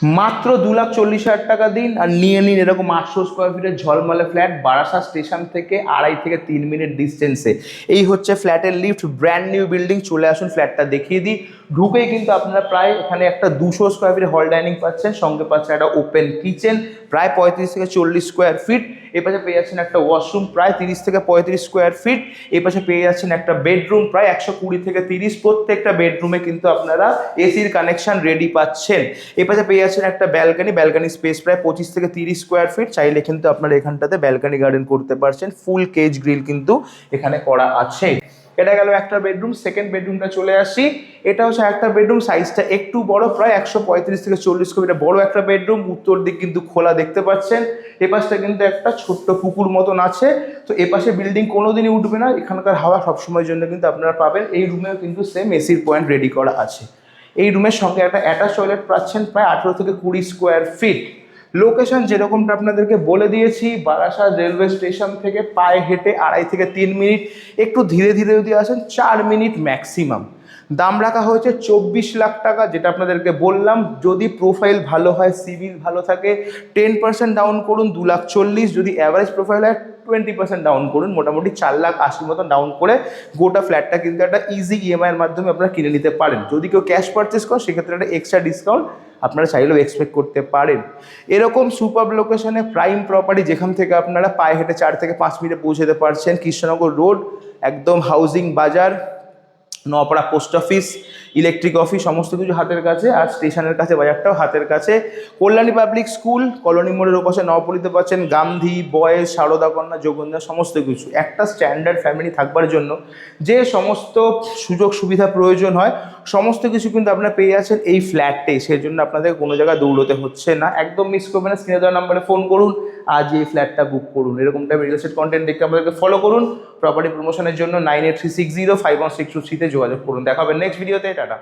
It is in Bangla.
মাত্র 2,40,000 টাকা দিন আর নিয়ে নিন এরকম 800 স্কোয়ার ফিটের ঝলমলে ফ্ল্যাট বারাসাত স্টেশন থেকে 2.5 থেকে 3 মিনিট ডিস্টেন্সে। এই হচ্ছে ফ্ল্যাটের লিফট, ব্র্যান্ড নিউ বিল্ডিং। চলে আসুন, ফ্ল্যাটটা দেখিয়ে দিই। ঢুকেই কিন্তু আপনারা প্রায় এখানে একটা 200 স্কোয়ার ফিটের হল ডাইনিং পাচ্ছেন, সঙ্গে পাচ্ছেন একটা ওপেন কিচেন প্রায় 35 থেকে 40 স্কোয়ার ফিট। এ পাশে পেয়ে যাচ্ছেন একটা ওয়াশরুম প্রায় 30 থেকে 35 স্কোয়ার ফিট। এ পাশে পেয়ে যাচ্ছেন একটা বেডরুম প্রায় 120 থেকে 30। প্রত্যেকটা বেডরুমে কিন্তু আপনারা এসির কানেকশন রেডি পাচ্ছেন। এ পাশে পেয়ে যাচ্ছেন একটা ব্যালকানি স্পেস প্রায় 25 থেকে 30 স্কোয়ার ফিট। চাইলে কিন্তু আপনারা এখানটাতে ব্যালকানি গার্ডেন করতে পারছেন। ফুল কেজ গ্রিল কিন্তু এখানে করা আছে। এটা গেল একটা বেডরুম। সেকেন্ড বেডরুমটা চলে আসি। এটা হচ্ছে একটা বেডরুম, সাইজটা একটু বড়, প্রায় 135 থেকে 40 স্কোয়ার ফিট বড় একটা বেডরুম। উত্তর দিক কিন্তু খোলা দেখতে পাচ্ছেন। এপাশটা কিন্তু একটা ছোট্ট পুকুর মতন আছে। তো এপাশে বিল্ডিং কোনোদিনই উঠবে না, এখানকার হাওয়া সবসময়ের জন্য কিন্তু আপনারা পাবেন। এই রুমেও কিন্তু সেম এসির পয়েন্ট রেডি করা আছে। এই রুমের সঙ্গে একটা অ্যাটাচ টয়লেট পাচ্ছেন প্রায় 18 থেকে 20 স্কোয়ার ফিট। লোকেশন যেরকমটা আপনাদেরকে বলে দিয়েছি, বারাসাত রেলওয়ে স্টেশন থেকে পায়ে হেঁটে 2.5 থেকে 3 মিনিট, একটু ধীরে ধীরে যদি আসেন 4 মিনিট ম্যাক্সিমাম। দাম রাখা হয়েছে 24 লাখ টাকা, যেটা আপনাদেরকে বললাম। যদি প্রোফাইল ভালো হয়, সিভিল ভালো থাকে, 10% ডাউন করুন 2,40,000। যদি অ্যাভারেজ প্রোফাইল হয় 20% ডাউন করুন, মোটামুটি 4,80,000 মতন ডাউন করে গোটা ফ্ল্যাটটা কিন্তু একটা ইজি ইএমআই এর মাধ্যমে আপনারা কিনে নিতে পারেন। যদি কেউ ক্যাশ পারচেস করেন সেক্ষেত্রে একটা এক্সট্রা ডিসকাউন্ট আপনারা চাইলেও এক্সপেক্ট করতে পারেন। এরকম সুপার লোকেশনে প্রাইম প্রপার্টি, যেখান থেকে আপনারা পায়ে হেঁটে 4 থেকে 5 মিনিটে পৌঁছতে পারছেন। কৃষ্ণনগর রোড, একদম হাউজিং বাজার, নপাড়া পোস্ট অফিস, ইলেকট্রিক অফিস, সমস্ত কিছু হাতের কাছে। আর স্টেশনের কাছে বাজারটাও হাতের কাছে। কল্যাণী পাবলিক স্কুল, কলোনি মোড়ের ওপাশে নবপল্লীতে পাচ্ছেন গান্ধী, বয়েজ, সারদাকন্যা, যোগেন্দ্রা, সমস্ত কিছু। একটা স্ট্যান্ডার্ড ফ্যামিলি থাকবার জন্য যে সমস্ত সুযোগ সুবিধা প্রয়োজন হয়, সমস্ত কিছু কিন্তু আপনারা পেয়ে যাচ্ছেন এই ফ্ল্যাটে। সেই জন্য আপনাদের কোনো জায়গায় দৌড়তে হচ্ছে না। একদম মিস করবেন না, স্ক্রিনে দেওয়া নাম্বারে ফোন করুন, আজ এই ফ্ল্যাটটা বুক করুন। এরকম টাইপের রিয়েল এস্টেট কন্টেন্ট দেখতে আমাদেরকে ফলো করুন। প্রপার্টি প্রমোশনের জন্য 9836051623 যোগাযোগ করুন। দেখা হবে নেক্সট ভিডিওতে। টাটা।